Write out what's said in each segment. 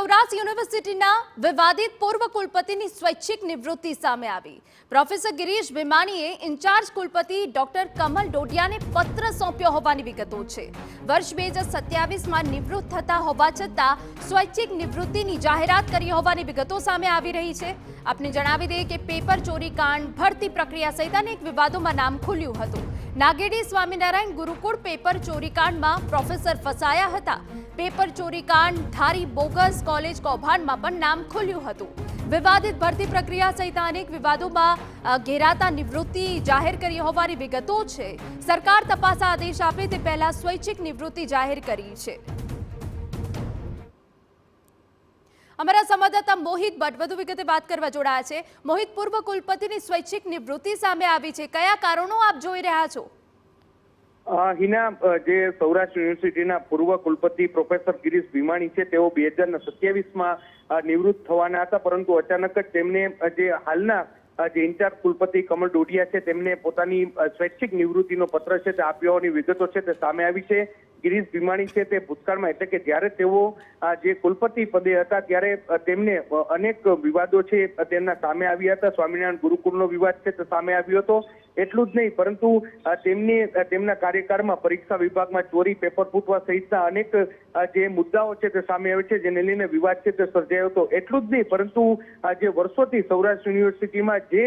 સૌરાષ્ટ્ર યુનિવર્સિટીના વિવાદિત પૂર્વ કુલપતિની સ્વૈચ્છિક નિવૃત્તિ સામે આવી। પ્રોફેસર ગિરીશ ભીમાણીએ ઇન્ચાર્જ કુલપતિ ડોક્ટર કમલ ડોડિયાને પત્ર સોંપ્યો હોવાની વિગતો છે। વર્ષ 2027માં નિવૃત્ત થતા હોવા છતાં સ્વૈચ્છિક નિવૃત્તિની જાહેરાત કરી હોવાની વિગતો સામે આવી રહી છે। આપને જણાવી દઈએ કે પેપર ચોરી કાંડ, ભરતી પ્રક્રિયા સહિત અનેક વિવાદોમાં નામ ખુલ્યું હતું। નાગેડી સ્વામિનારાયણ ગુરુકુળ પેપર ચોરી કાંડમાં પ્રોફેસર ફસાયા હતા। પેપર ચોરી કાંડ, ધારી બોગસ કોલેજ કૌભાંડમાં પણ નામ ખુલ્યું હતું। વિવાદિત ભરતી પ્રક્રિયા સહિત અનેક વિવાદોમાં ઘેરાતા નિવૃત્તિ જાહેર કરી હોવાની વિગતો છે। સરકાર તપાસ આદેશ આપે તે પહેલા સ્વૈચ્છિક નિવૃત્તિ જાહેર કરી છે। અમારા સંવાદદાતા મોહિત ભટ્ટ વધુ વિગતે વાત કરવા જોડાયા છે। મોહિત, પૂર્વ કુલપતિની સ્વૈચ્છિક નિવૃત્તિ સામે આવી છે, કયા કારણો આપ જોઈ રહ્યા છો? હિના, જે સૌરાષ્ટ્ર યુનિવર્સિટીના પૂર્વ કુલપતિ પ્રોફેસર ગિરીશ ભીમાણી છે, તેઓ 2027માં નિવૃત્ત થવાના હતા, પરંતુ અચાનક જ તેમને જે હાલના જે ઇન્ચાર્જ કુલપતિ કમલ ડોડિયા છે, તેમને પોતાની સ્વૈચ્છિક નિવૃત્તિનો પત્ર છે તે આપ્યો હોવાની વિગતો છે તે સામે આવી છે। ગિરીશ ભીમાણી છે તે ભૂતકાળમાં, એટલે કે જ્યારે તેઓ જે કુલપતિ પદે હતા ત્યારે તેમને અનેક વિવાદો છે તેમના સામે આવ્યા હતા। સ્વામિનારાયણ ગુરુકુળનો વિવાદ છે તે સામે આવ્યો હતો। એટલું જ નહીં, પરંતુ તેમના કાર્યકાળમાં પરીક્ષા વિભાગમાં ચોરી, પેપર ફૂટવા સહિતના અનેક જે મુદ્દાઓ છે તે સામે આવે છે, જેને લઈને વિવાદ છે તે સર્જાયો હતો। એટલું જ નહીં, પરંતુ જે વર્ષોથી સૌરાષ્ટ્ર યુનિવર્સિટીમાં જે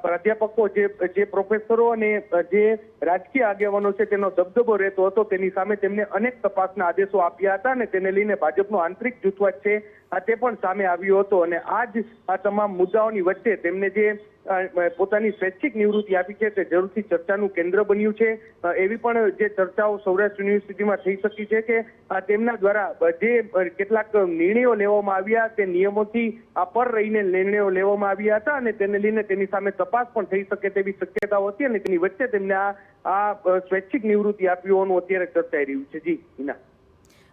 પ્રાધ્યાપકો, જે પ્રોફેસરો અને જે રાજકીય આગેવાનો છે તેનો દબદબો રહેતો હતો, તેની સામે તેમને અનેક તપાસના આદેશો આપ્યા હતા અને તેને લઈને ભાજપનો આંતરિક જૂથવાદ છે તે પણ સામે આવ્યો હતો। અને આ તમામ મુદ્દાઓની વચ્ચે તેમને જે પોતાની સ્વૈચ્છિક નિવૃત્તિ આપી છે તે જરૂરથી ચર્ચાનું કેન્દ્ર બન્યું છે। એવી પણ જે ચર્ચાઓ સૌરાષ્ટ્ર યુનિવર્સિટીમાં થઈ શકી છે કે તેમના દ્વારા જે કેટલાક નિર્ણયો લેવામાં આવ્યા તે નિયમોથી પર રહીને નિર્ણયો લેવામાં આવ્યા હતા અને તેને લઈને તેની સામે તપાસ પણ થઈ શકે તેવી શક્યતાઓ હતી અને તેની વચ્ચે તેમને આ સ્વૈચ્છિક નિવૃત્તિ આપી હોવાનું અત્યારે ચર્ચાઈ રહ્યું છે। જી હિના।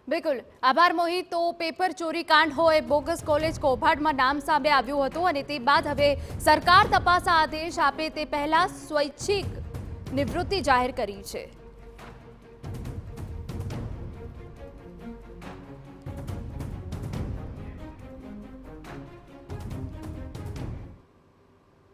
બિલકુલ, આભાર મોહિત। તો પેપર ચોરી કાંડ હોય, બોગસ કોલેજ કૌભાંડમાં નામ સામે આવ્યું હતું અને તે બાદ હવે સરકાર તપાસ આદેશ આપે તે પહેલા સ્વૈચ્છિક નિવૃત્તિ જાહેર કરી છે।